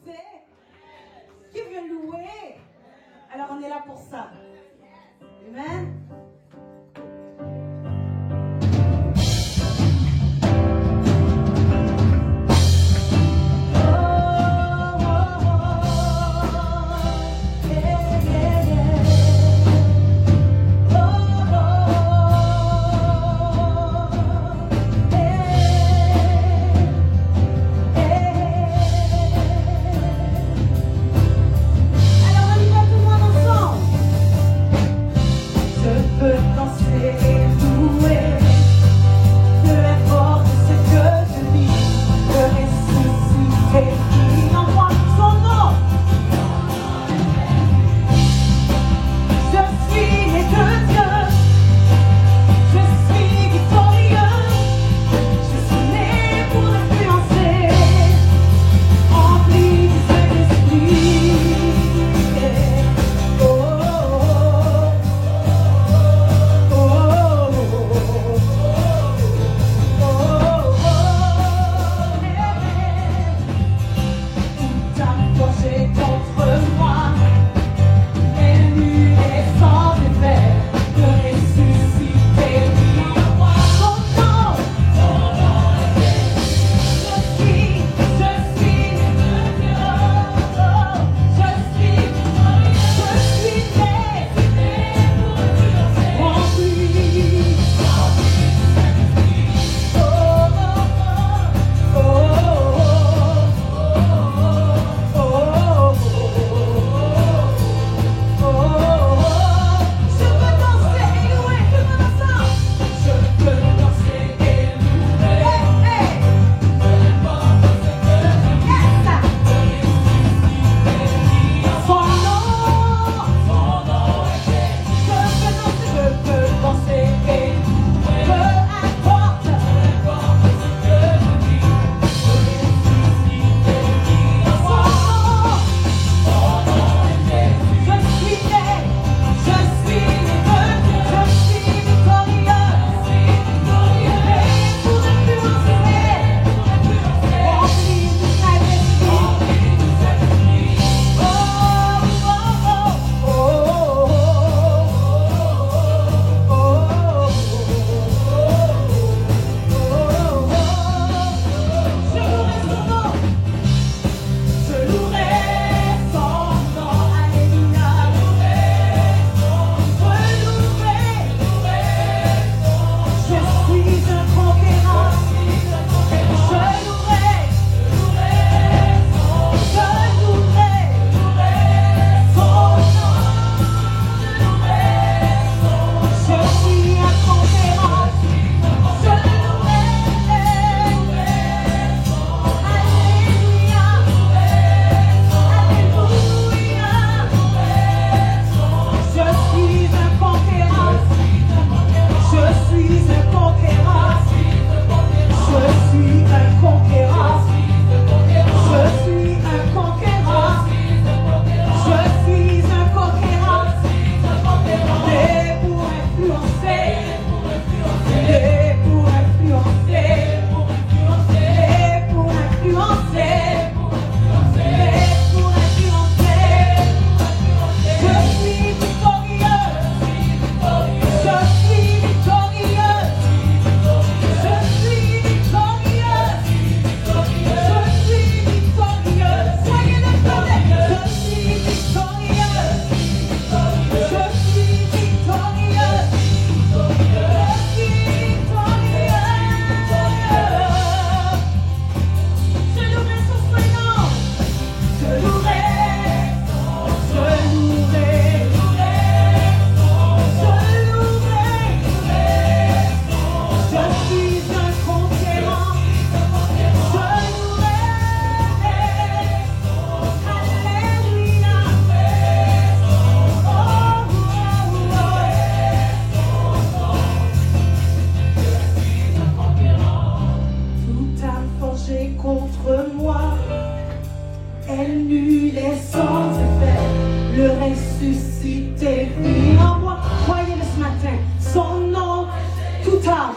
danser, qui veut louer. Alors on est là pour ça. Amen. ressuscité, vit en moi. Croyez-le ce matin, son nom, toute arme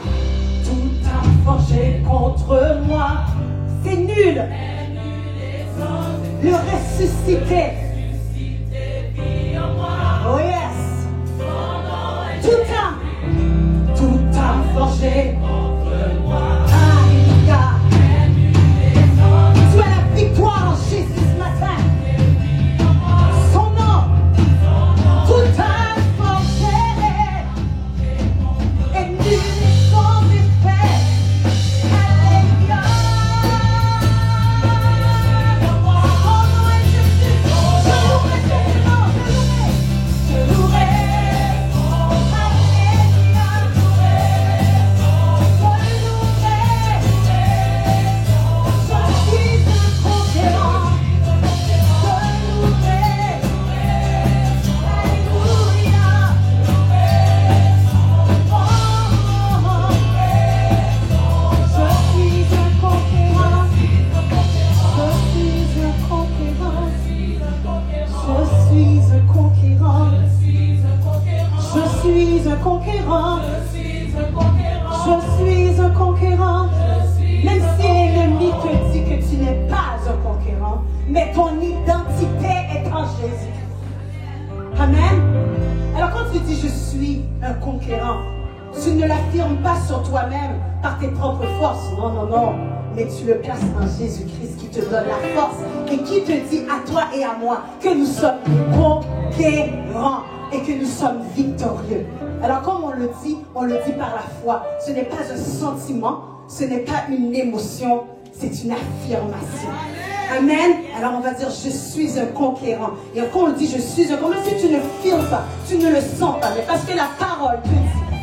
forgée contre moi, c'est nul. le ressuscité. Oh yes. Tout âme forgée. Alléluia. Tu as la victoire en Jésus ce matin. Son nom. Tout âme forgée. Et nul n'est sans effet. Alléluia. Son nom est Jésus. Je louerai son nom. Je louerai. Je suis un conquérant. Même si l'ennemi te dit que tu n'es pas un conquérant, mais ton identité est en Jésus. Amen. Alors quand tu dis je suis un conquérant, tu ne l'affirmes pas sur toi-même par tes propres forces. Non, non, non. Mais tu le places en Jésus-Christ qui te donne la force et qui te dit à toi et à moi que nous sommes conquérants et que nous sommes victorieux. Alors comme on le dit par la foi. Ce n'est pas un sentiment, ce n'est pas une émotion, c'est une affirmation. Amen. Alors on va dire je suis un conquérant. Et quand on dit je suis un conquérant, si tu ne feels pas, tu ne le sens pas, mais parce que la parole te dit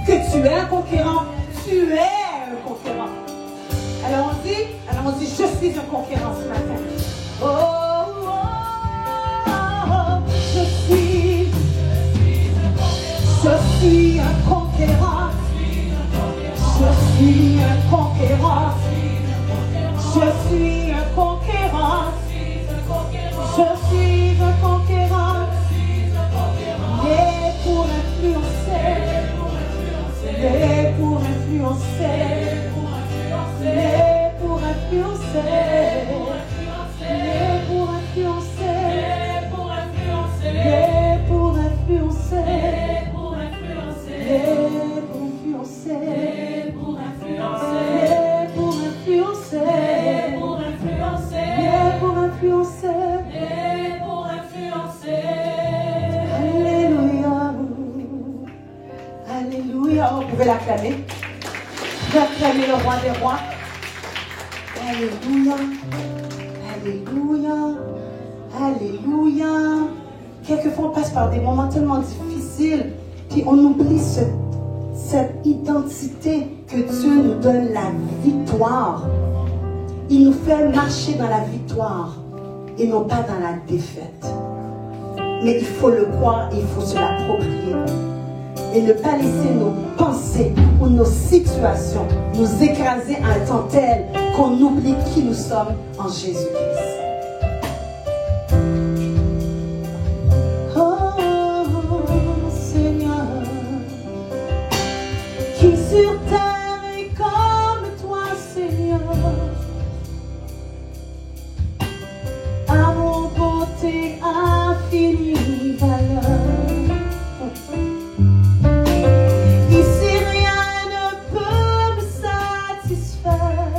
que tu es un conquérant, tu es un conquérant. Alors on dit je suis un conquérant ce matin. Oh, oh, oh, oh, je suis un conquérant. Je suis un conquérant. Je suis un conquérant. Je suis un conquérant. Né pour influencer. Né pour influencer. Né pour influencer. Né pour influencer. Né pour influencer. Alléluia. Vous pouvez l'acclamer. Vous pouvez acclamer le roi des rois. Alléluia. Alléluia. Alléluia. Quelquefois on passe par des moments tellement difficiles, puis on oublie cette identité que Dieu nous donne la victoire. Il nous fait marcher dans la victoire et non pas dans la défaite. Mais il faut le croire et il faut se l'approprier. Et ne pas laisser nos pensées ou nos situations nous écraser à un temps tel qu'on oublie qui nous sommes en Jésus-Christ. Sur terre et comme toi, Seigneur, amour, beauté, infinie valeur. Ici rien ne peut me satisfaire.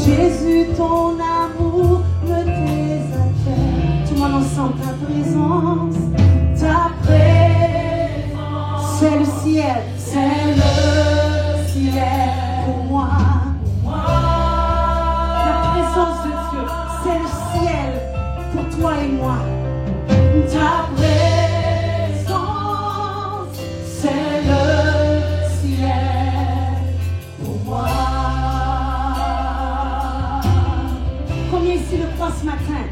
Jésus, ton amour me désaltère. Tout le monde ensemble, ta présence, c'est le ciel pour moi. La présence de Dieu, c'est le ciel pour toi et moi. Ta présence, c'est le ciel pour moi. Combien ici le croient ce matin?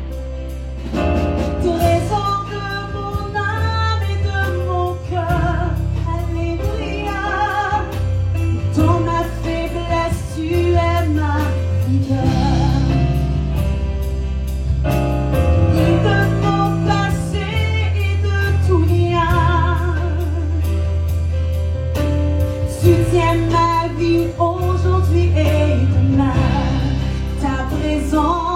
Trésor de mon âme et de mon cœur. Dans ma faiblesse, tu es ma vigueur. Et de mon passé et de tout lien, tu tiens ma vie aujourd'hui et demain. Ta présence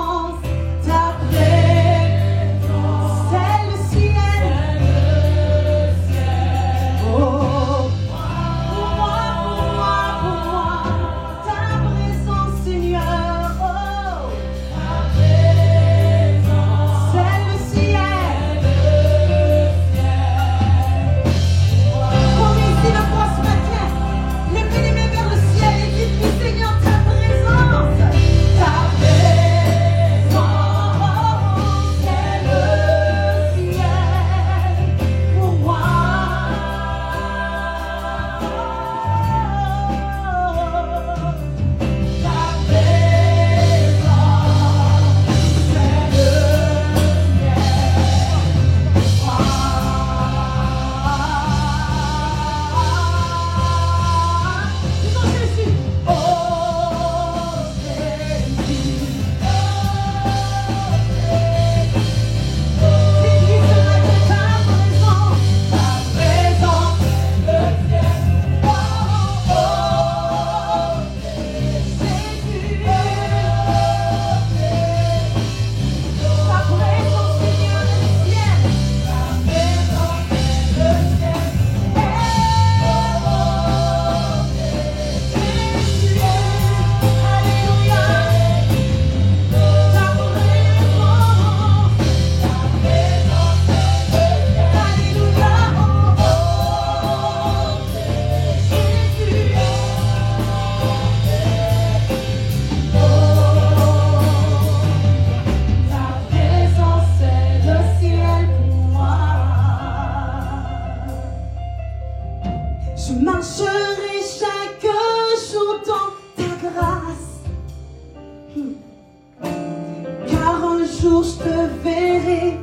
un jour je te verrai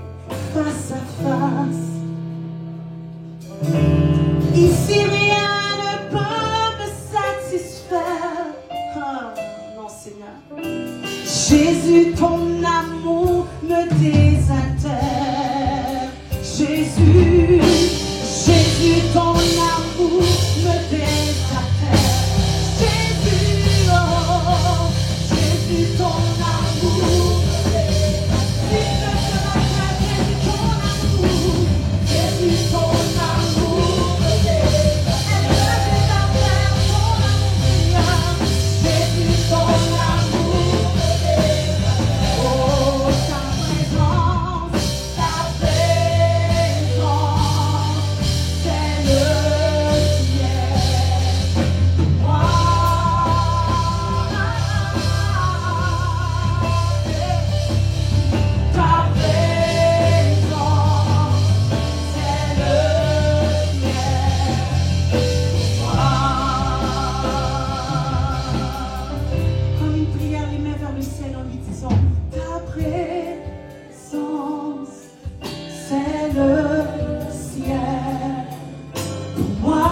face à face. Ici rien ne peut me satisfaire. Ah, non Seigneur. Jésus, ton amour me désaltère. Jésus, Jésus, ton amour me désaltère. Jésus, oh, Jésus, ton amour me désaltère. Jésus, ton amour, Jésus, ton amour me désaltère. Elle me désaltère, ton amour, Seigneur. Jésus, ton amour me désaltère. Oh, ta présence, c'est le ciel. Moi, ta présence, c'est le ciel. Moi, comme une prière, les mains vers le ciel en lui disant, ta présence, c'est le ciel. Moi,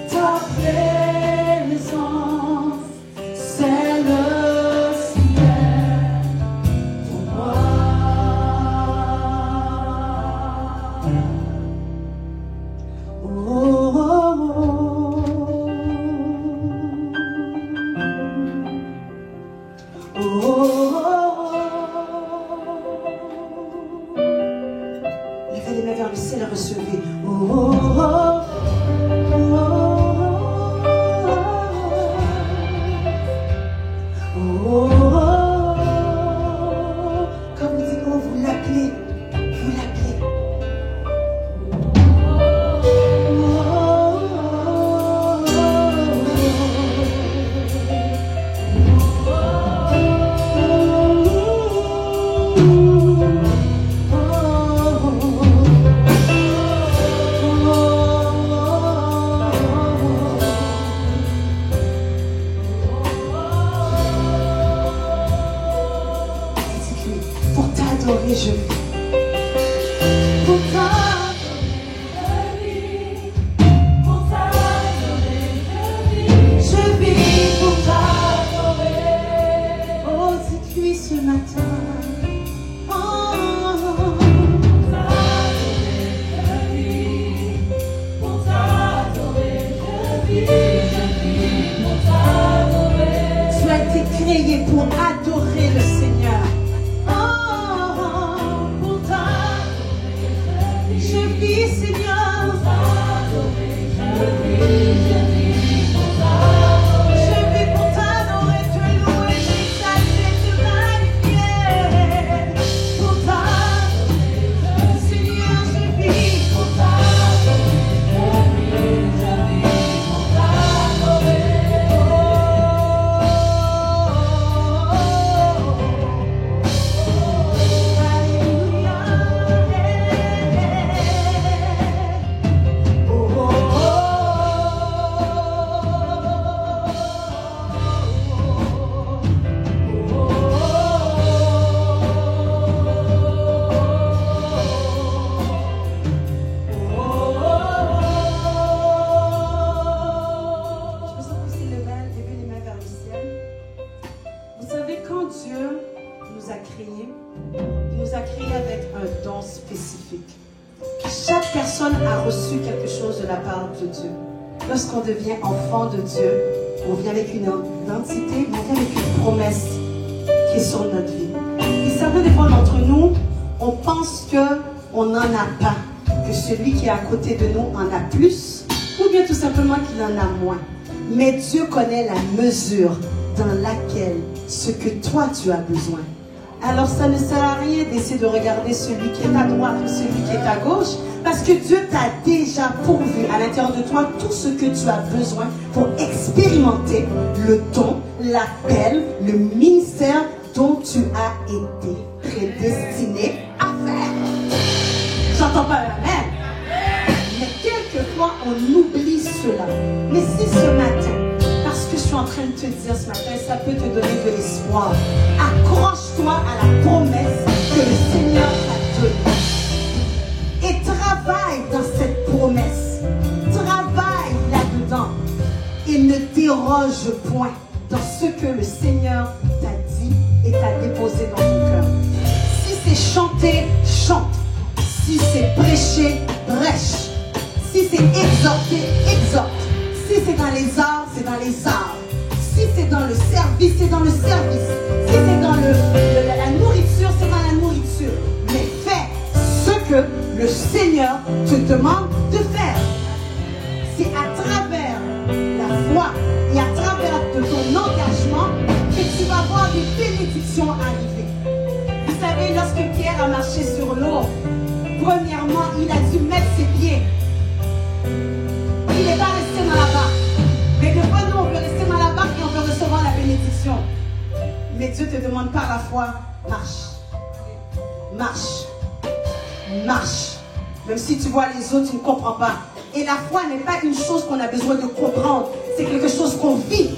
ta présence, c'est le ciel. Pour moi, oh, oh, oh, oh, oh. Levez les mains vers le ciel et recevez. Oh, oh, oh, oh, oh, oh. Comme vous dites, oh, vous l'appelez, vous l'appelez. Pour t'adorer, je vis. Pour t'adorer, je vis. Pour t'adorer, oh, dites-lui ce matin. Oh, pour t'adorer, je vis. Tu as été créé pour adorer le Seigneur. Je vis, Seigneur. Je vis pour t'adorer, te louer, t'exalter, te magnifier. Pour t'adorer, Seigneur, je vis pour t'adorer. Je vis pour t'adorer. Chaque personne a reçu quelque chose de la part de Dieu. Lorsqu'on devient enfant de Dieu, on vient avec une identité, mais on vient avec une promesse qui est sur notre vie. Et certains des fois d'entre nous, on pense qu'on n'en a pas, que celui qui est à côté de nous en a plus, ou bien tout simplement qu'il en a moins. Mais Dieu connaît la mesure dans laquelle ce que toi tu as besoin. Alors ça ne sert à rien d'essayer de regarder celui qui est à droite ou celui qui est à gauche, parce que Dieu t'a déjà pourvu à l'intérieur de toi tout ce que tu as besoin pour expérimenter le don, l'appel, le ministère dont tu as été prédestiné à faire. J'entends pas amen. Mais quelquefois on oublie cela. Mais si ce matin, parce que train de te dire ce matin, ça peut te donner de l'espoir. Accroche-toi à la promesse que le Seigneur t'a donnée. Et travaille dans cette promesse. Travaille là-dedans. Et ne déroge point dans ce que le Seigneur t'a dit et t'a déposé dans ton cœur. Si c'est chanter, chante. Si c'est prêcher, prêche. Si c'est exhorter, exhorte. Si c'est dans les arts, c'est dans les arts. Si c'est dans le service, c'est dans le service. Si c'est dans la nourriture, c'est dans la nourriture. Mais fais ce que le Seigneur te demande de faire. C'est à travers la foi et à travers de ton engagement que tu vas voir des bénédictions arriver. Vous savez, lorsque Pierre a marché sur l'eau, premièrement, il a dû mettre ses pieds. Il n'est pas resté dans la barque. Mais des fois, nous, on veut rester dans la barque et on veut recevoir la bénédiction. Mais Dieu te demande par la foi, marche. Marche. Marche. Même si tu vois les autres, tu ne comprends pas. Et la foi n'est pas une chose qu'on a besoin de comprendre. C'est quelque chose qu'on vit.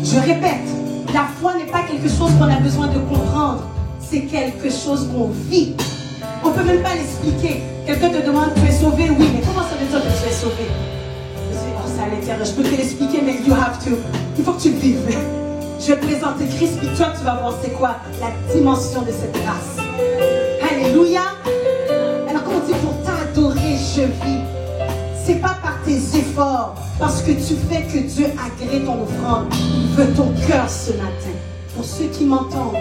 Je répète, la foi n'est pas quelque chose qu'on a besoin de comprendre. C'est quelque chose qu'on vit. On ne peut même pas l'expliquer. Quelqu'un te demande, tu es sauvé? Oui, mais comment ça veut dire que tu es sauvé? Je dis, oh, c'est à l'intérieur. Je peux te l'expliquer, mais you have to. Il faut que tu le vives. Je vais te présenter Christ, puis toi, tu vas voir c'est quoi la dimension de cette grâce. Alléluia. Alors, quand on dit pour t'adorer, je vis, c'est pas par tes efforts, parce que tu fais que Dieu agrée ton offrande. Il veut ton cœur ce matin. Pour ceux qui m'entendent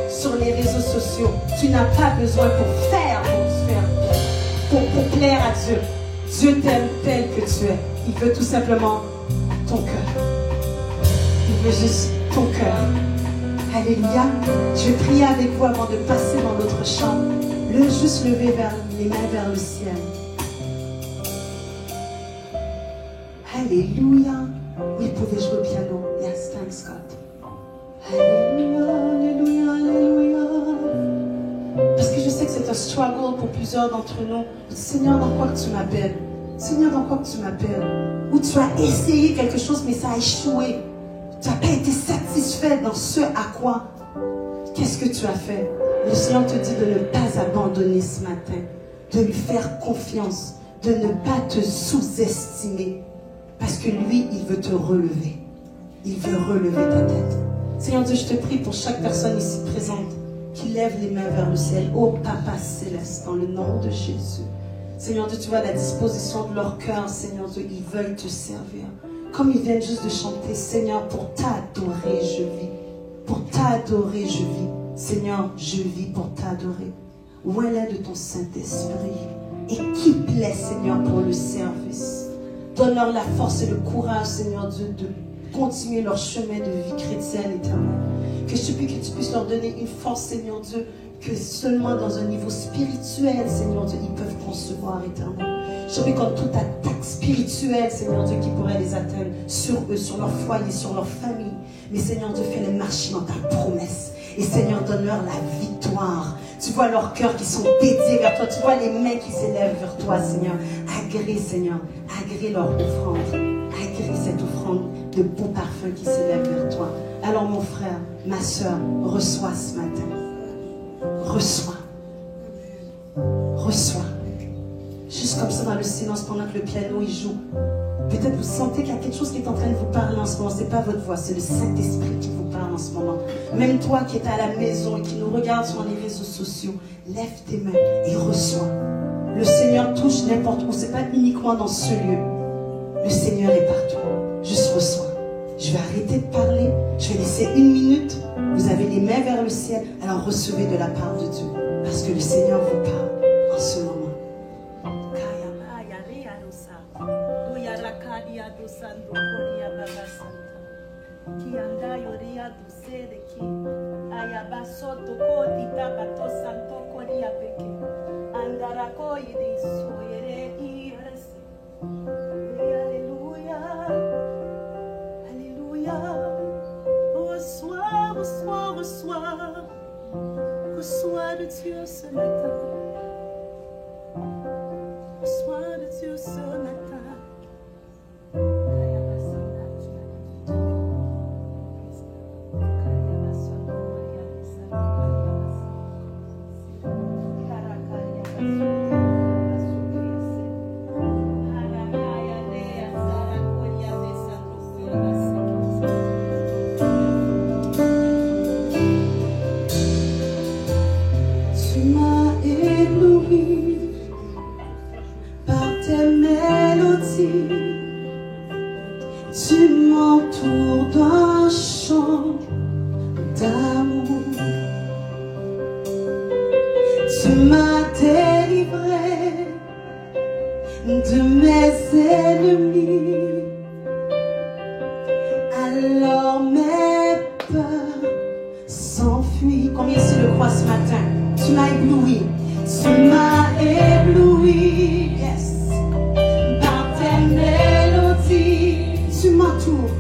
sur les réseaux sociaux, tu n'as pas besoin pour faire, pour plaire à Dieu. Dieu t'aime tel que tu es. Il veut tout simplement ton cœur. Il veut juste ton cœur. Alléluia. Je vais prier avec vous avant de passer dans l'autre chant. Juste lever les mains vers le ciel. Alléluia. Oui, vous pouvez jouer au piano. Yes, thanks God. Alléluia, alléluia, alléluia. Parce que je sais que c'est un struggle pour plusieurs d'entre nous. Seigneur, dans quoi que tu m'appelles? Seigneur, dans quoi que tu m'appelles? Ou tu as essayé quelque chose, mais ça a échoué. Tu n'as pas été satisfait dans ce à quoi. Qu'est-ce que tu as fait? Le Seigneur te dit de ne pas abandonner ce matin, de lui faire confiance, de ne pas te sous-estimer. Parce que lui, il veut te relever. Il veut relever ta tête. Seigneur Dieu, je te prie pour chaque personne ici présente qui lève les mains vers le ciel. Oh Papa Céleste, dans le nom de Jésus. Seigneur Dieu, tu vois la disposition de leur cœur, Seigneur Dieu, ils veulent te servir. Comme ils viennent juste de chanter, Seigneur, pour t'adorer, je vis. Pour t'adorer, je vis. Seigneur, je vis pour t'adorer. Où est de ton Saint-Esprit? Équipe-les, Seigneur, pour le service. Donne-leur la force et le courage, Seigneur Dieu, de continuer leur chemin de vie chrétienne éternelle. Que je te prie que tu puisses leur donner une force, Seigneur Dieu, que seulement dans un niveau spirituel, Seigneur Dieu, ils peuvent concevoir éternellement. Je te prie contre toute attaque spirituelle, Seigneur Dieu, qui pourrait les atteindre sur eux, sur leur foyer, sur leur famille. Mais Seigneur Dieu, fais-les marcher dans ta promesse. Et Seigneur, donne-leur la victoire. Tu vois leurs cœurs qui sont dédiés vers toi. Tu vois les mains qui s'élèvent vers toi, Seigneur. Agrée, Seigneur. Agrée leur offrande. Agrée cette offrande de beau parfum qui s'élève vers toi. Alors mon frère, ma soeur, reçois ce matin. Reçois. Reçois. Juste comme ça dans le silence pendant que le piano il joue. Peut-être vous sentez qu'il y a quelque chose qui est en train de vous parler en ce moment. Ce n'est pas votre voix, c'est le Saint-Esprit qui vous parle en ce moment. Même toi qui es à la maison et qui nous regarde sur les réseaux sociaux, lève tes mains et reçois. Le Seigneur touche n'importe où. Ce n'est pas uniquement dans ce lieu. Le Seigneur est partout. Juste reçois. Je vais arrêter de parler. Je vais laisser 1 minute. Vous avez les mains vers le ciel. Alors recevez de la part de Dieu. Parce que le Seigneur vous parle en ce moment. Reçois, reçois, reçois. Reçois de Dieu ce matin. Reçois de Dieu ce matin. tes mélodies, tu m'entoures d'un chant d'amour. Tu m'as délivré de mes ennemis, alors mes peurs s'enfuient. Combien ici le croient ce matin? Tu m'as ébloui, tu m'as ébloui, yes. Par tes mélodies, tu m'entoures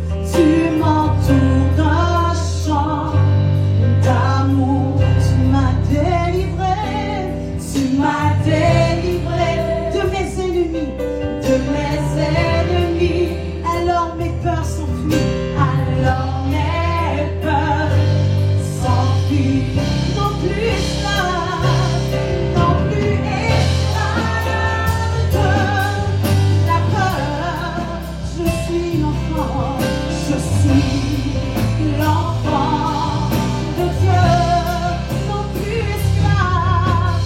d'un chant d'amour. Tu m'as délivré de mes ennemis, alors mes peurs s'enfuient, alors mes peurs s'enfuient. Non plus esclave, non plus esclave de la peur. Je suis l'enfant de Dieu, non plus esclave.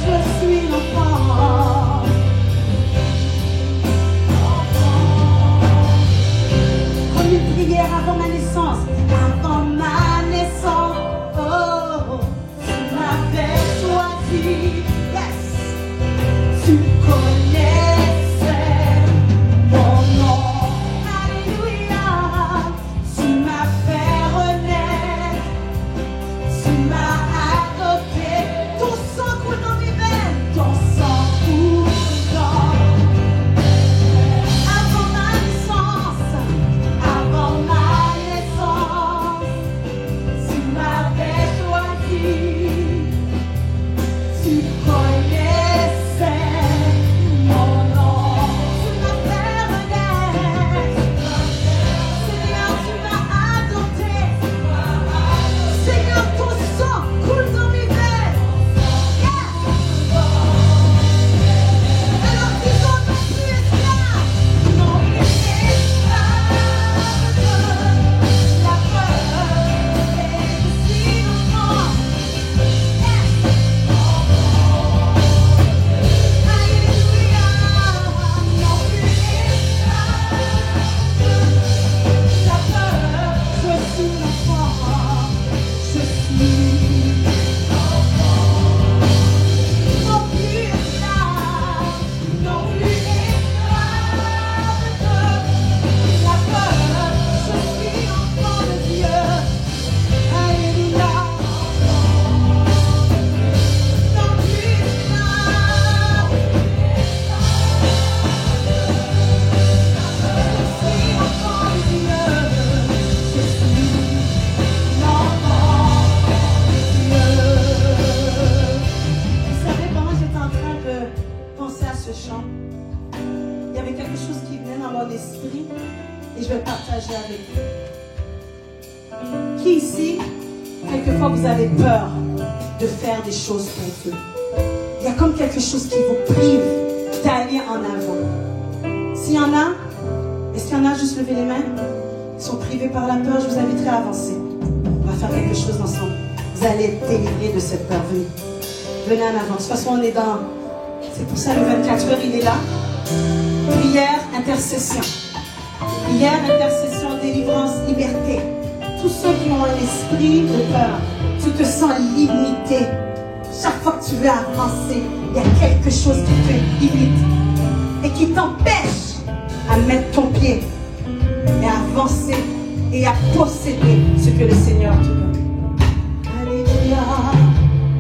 Je suis l'enfant. Comme une prière avant ma naissance, oh, tu m'avais choisi, yes, tu connaissais mon nom, alléluia, tu m'as fait renaître, tu m'as adopté, ton sang coule dans mes veines, ton sang coule dans. Avant ma naissance, tu m'avais choisi, tu connaissais mon nom, tu m'as fait renaître, Seigneur, tu m'as adopté, Seigneur, ton sang coule dans mes veines, alors disons non plus esclave, non plus esclave de la peur, et je suis l'enfant, alléluia, non plus esclave de la peur, je suis l'enfant, je suis non plus esclave, non plus esclave de la peur, je suis enfant de Dieu, alléluia, non plus esclave, je suis enfant de Dieu, je suis l'enfant de Dieu. Vous savez, pendant que j'étais en train de penser à ce chant, il y avait quelque chose qui venait dans mon esprit et je vais le partager avec vous. Qui ici, quelquefois vous avez peur de faire des choses pour Dieu? Il y a comme quelque chose qui vous prive d'aller en avant. S'il y en a, est-ce qu'il y en a? Juste lever les mains. Ils sont privés par la peur, je vous inviterai à avancer. On va faire quelque chose ensemble. Vous allez être délivrés de cette peur. Venez. Venez en avant. De toute façon, on est dans... C'est pour ça le 24 heures, il est là. Prière, intercession. Prière, intercession, délivrance, liberté. Tous ceux qui ont un esprit de peur, tu te sens limité. Chaque fois que tu veux avancer, il y a quelque chose qui te limite et qui t'empêche à mettre ton pied et à avancer et à posséder ce que le Seigneur te donne. Alléluia,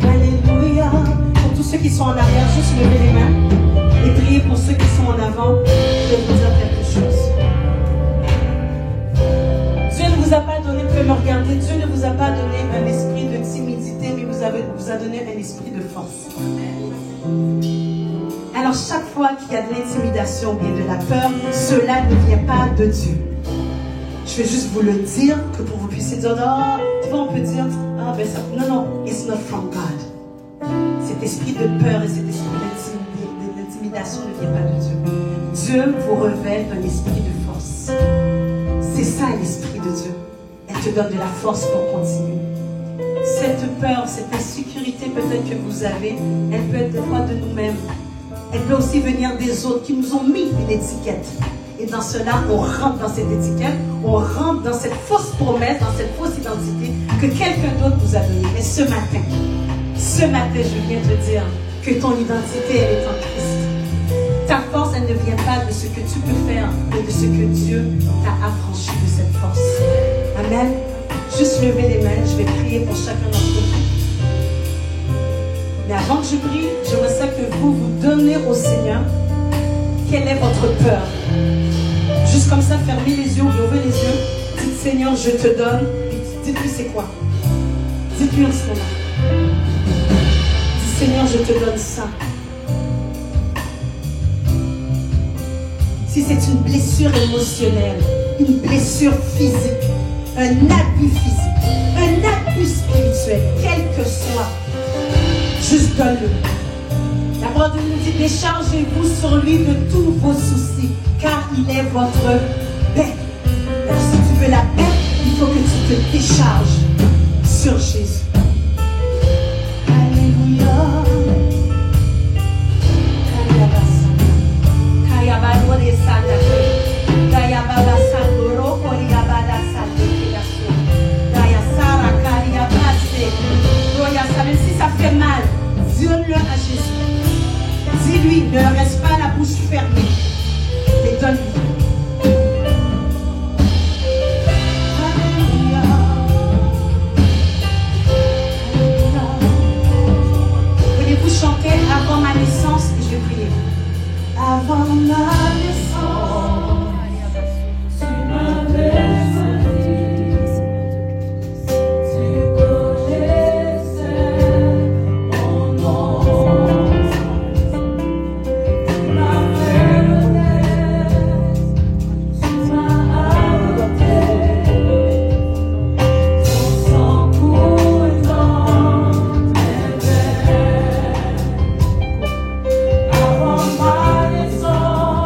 alléluia. Pour tous ceux qui sont en arrière, juste levez les mains et priez pour ceux qui sont en avant. Je vais vous dire quelque chose. Dieu ne vous a pas donné, vous pouvez me regarder, Dieu ne vous a pas donné un esprit de timidité, mais vous a donné un esprit de force. Alors chaque fois qu'il y a de l'intimidation et de la peur, cela ne vient pas de Dieu. Je vais juste vous le dire, que pour que vous puissiez dire, oh, tu vois, on peut dire, ah ben ça, non, non, it's not from God. Cet esprit de peur et cet esprit d'intimidation ne vient pas de Dieu. Dieu vous révèle un esprit de force. C'est ça l'esprit de Dieu. Elle te donne de la force pour continuer. cette peur, cette insécurité peut-être que vous avez, elle peut être des fois de nous-mêmes. Elle peut aussi venir des autres qui nous ont mis une étiquette. Et dans cela, on rentre dans cette étiquette, on rentre dans cette fausse promesse, dans cette fausse identité que quelqu'un d'autre nous a donnée. Mais ce matin, je viens te dire que ton identité, elle est en Christ. Ta force, elle ne vient pas de ce que tu peux faire, mais de ce que Dieu t'a affranchi de cette force. Amen. Juste lever les mains, je vais prier pour chacun d'entre vous. Mais avant que je prie, j'aimerais ça que vous donnez au Seigneur quelle est votre peur. Juste comme ça, fermez les yeux, ouvrez les yeux. Dites Seigneur, je te donne. Et dites-lui c'est quoi. Dites-lui en ce moment. Dites Seigneur, je te donne ça. Si c'est une blessure émotionnelle, une blessure physique, un abus physique, un abus spirituel, quel que soit, juste donne-le. La parole de Dieu nous dit, déchargez-vous sur lui de tous vos soucis, car il est votre paix. Alors si tu veux la paix, il faut que tu te décharges sur Jésus. Alléluia. Même si ça fait mal, donne-le à Jésus. Dis-lui, ne reste pas la bouche fermée, mais donne-lui. Voulez-vous chanter avant ma naissance? Et je vais prier. Avant ma naissance, tu m'avais Avant ma naissance,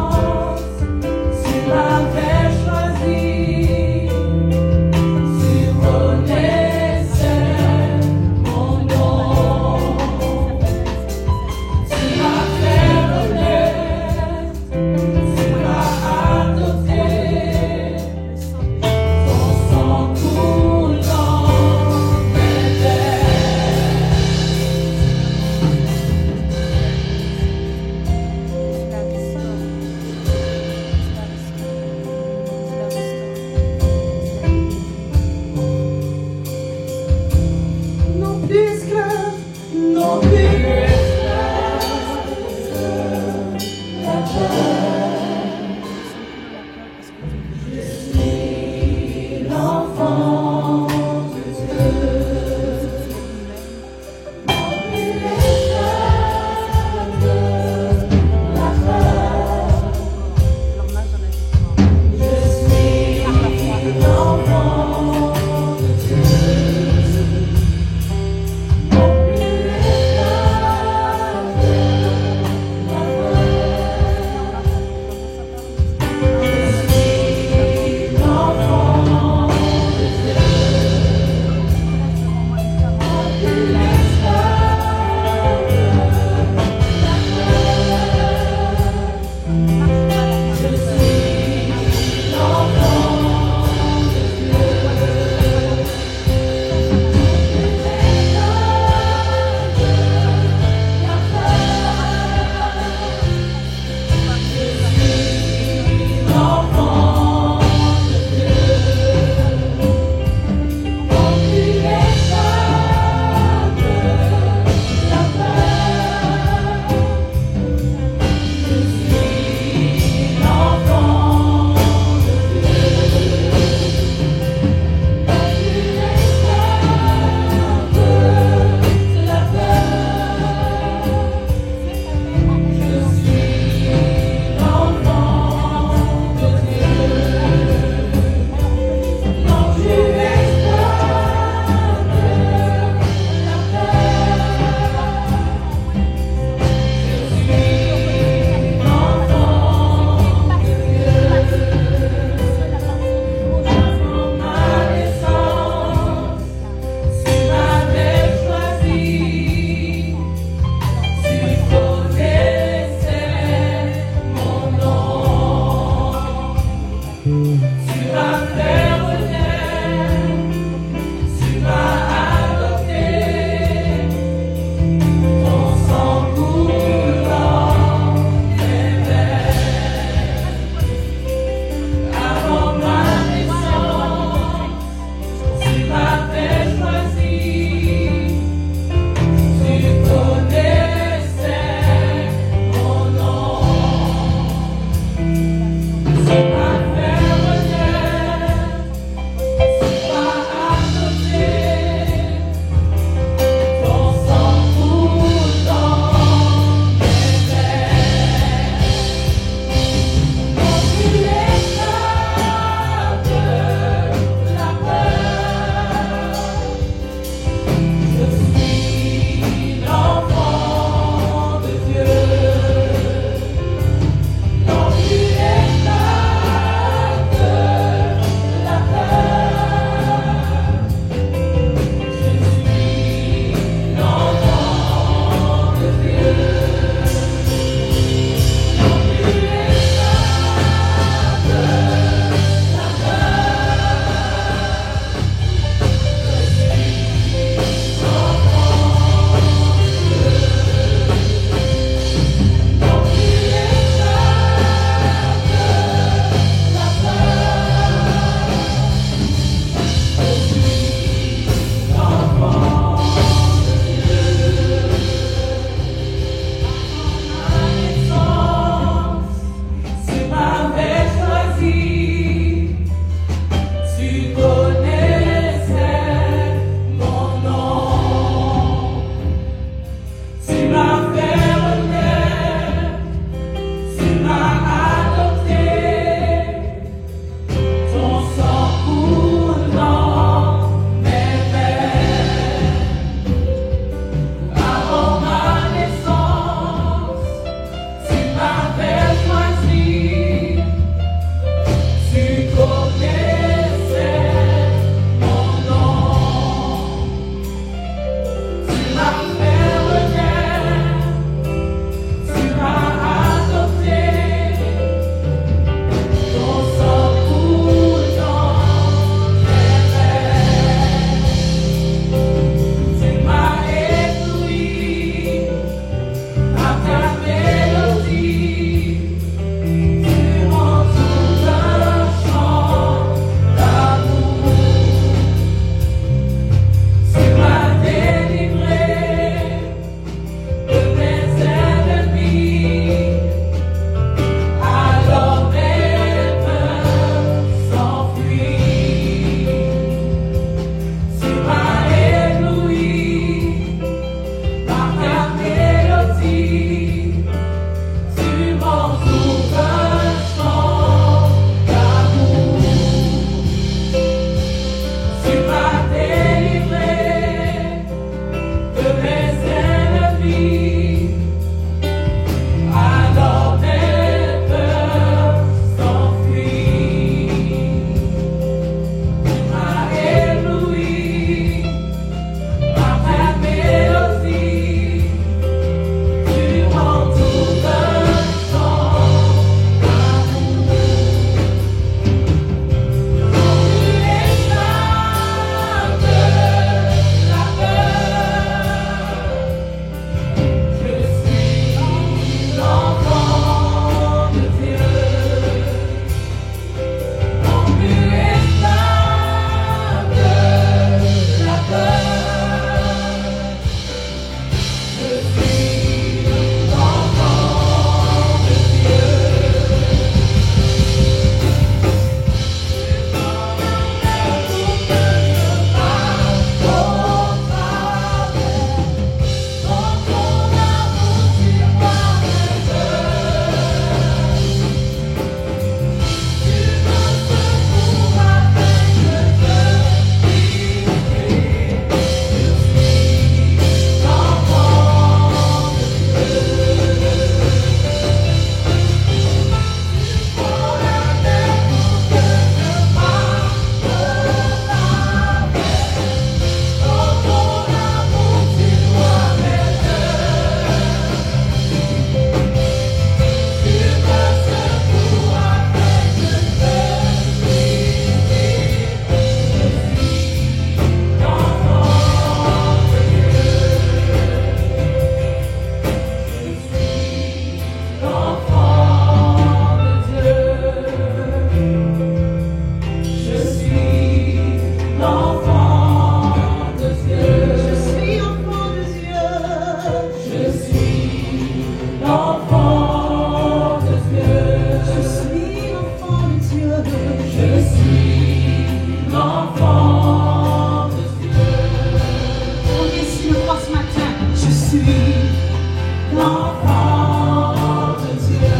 l'enfant de Dieu.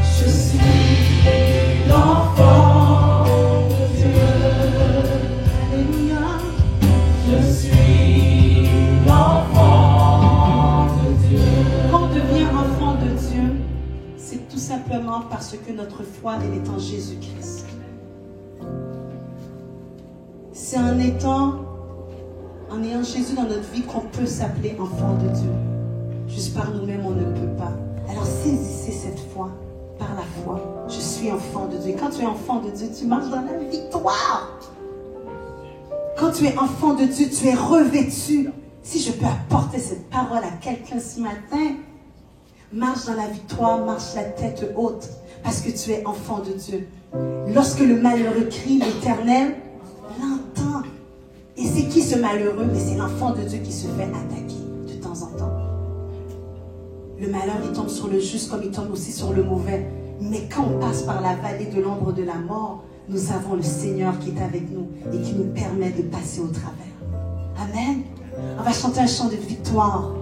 Je suis l'enfant de Dieu. Alléluia. Je suis l'enfant de Dieu. Quand on devient enfant de Dieu, c'est tout simplement parce que notre foi, elle est en Jésus-Christ. C'est en ayant Jésus dans notre vie qu'on peut s'appeler enfant de Dieu. Juste par nous-mêmes, on ne peut pas. Alors saisissez cette foi, par la foi. Je suis enfant de Dieu. Quand tu es enfant de Dieu, tu marches dans la victoire. Quand tu es enfant de Dieu, tu es revêtu. Si je peux apporter cette parole à quelqu'un ce matin, marche dans la victoire, marche la tête haute, parce que tu es enfant de Dieu. Lorsque le malheureux crie, l'Éternel l'entend. Et c'est qui ce malheureux? Mais c'est l'enfant de Dieu qui se fait attaquer de temps en temps. Le malheur, il tombe sur le juste comme il tombe aussi sur le mauvais. Mais quand on passe par la vallée de l'ombre de la mort, nous avons le Seigneur qui est avec nous et qui nous permet de passer au travers. Amen. On va chanter un chant de victoire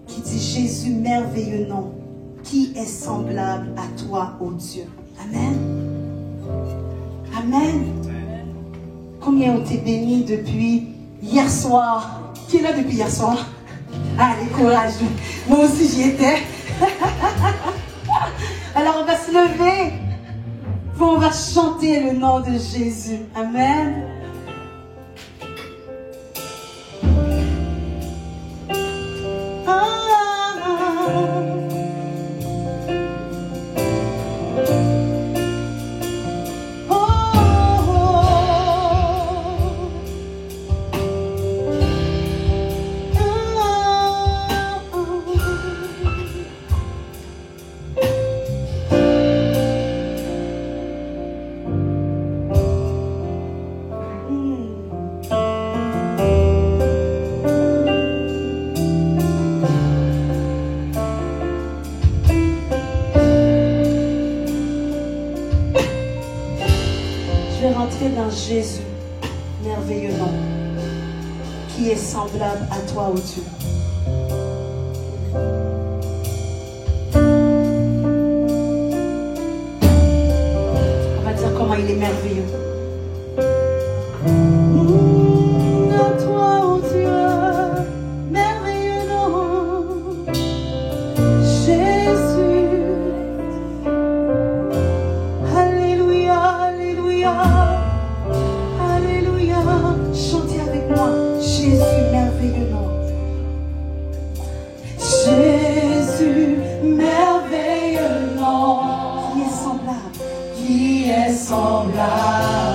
qui dit: Jésus, merveilleux nom, qui est semblable à toi, ô Dieu. Amen. Amen. Combien ont été bénis depuis hier soir? Qui est là depuis hier soir? Allez, courage. Moi aussi, j'y étais. Alors, on va se lever. On va chanter le nom de Jésus. Amen. Jésus, merveilleux nom, qui est semblable à toi, ô Dieu. On va dire comment il est merveilleux. À toi, ô Dieu, merveilleux nom, Jésus. Alléluia, alléluia. Chantez avec moi, Jésus, merveilleux nom. Jésus, merveilleux nom, qui est semblable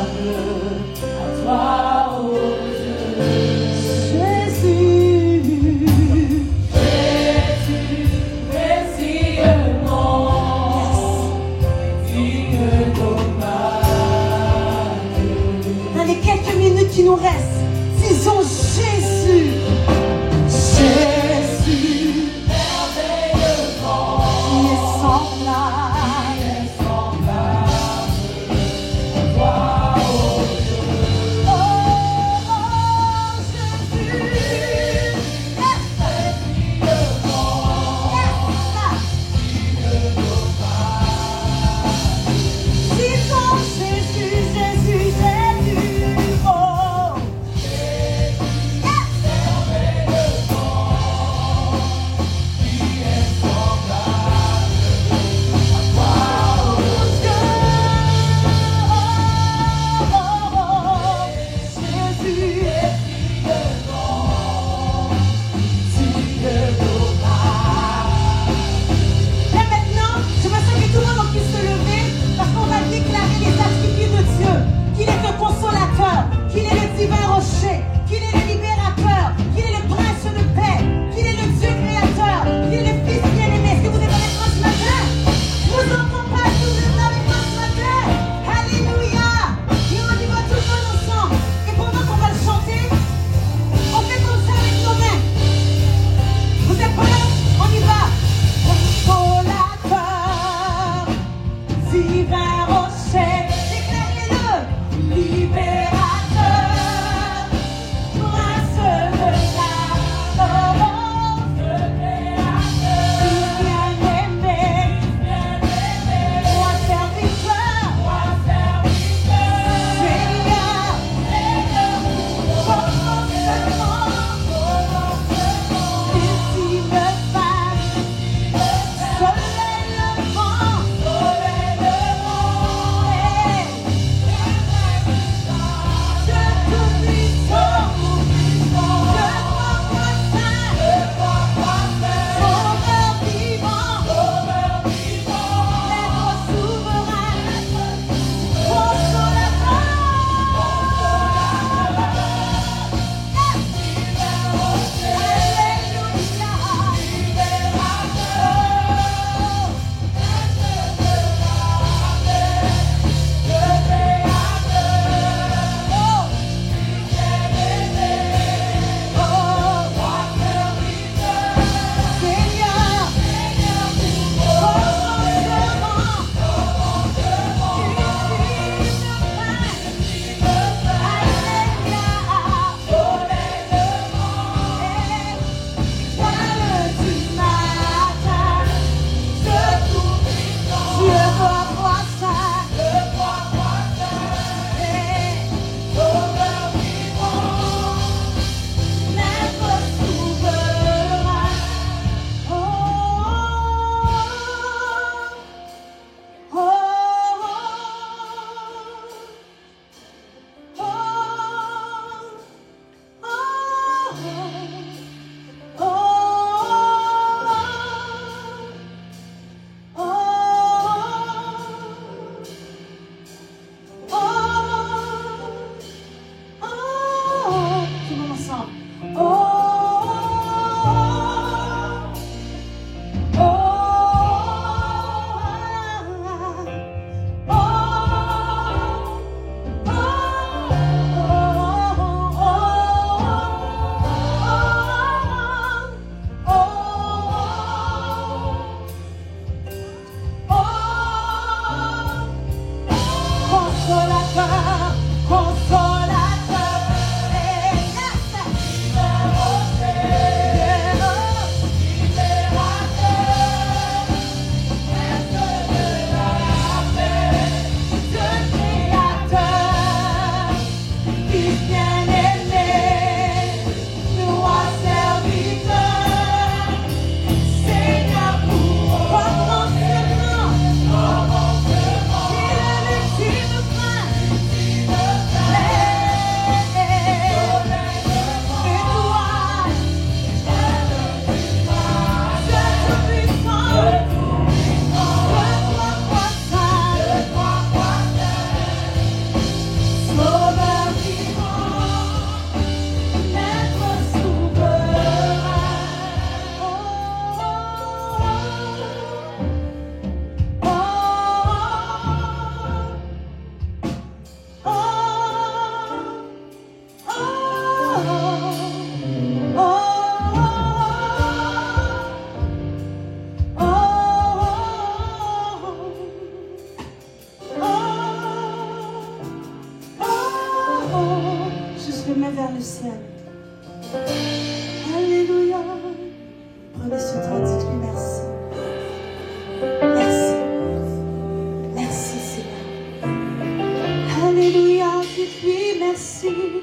merci.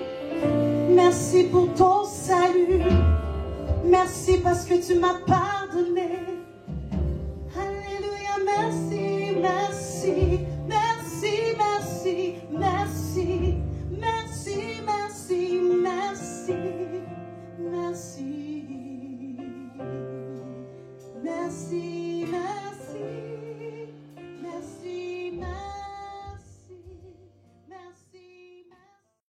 Merci pour ton salut. Merci parce que tu m'as pardonné. Alléluia, merci, merci, merci, merci, merci, merci, merci, merci, merci, merci.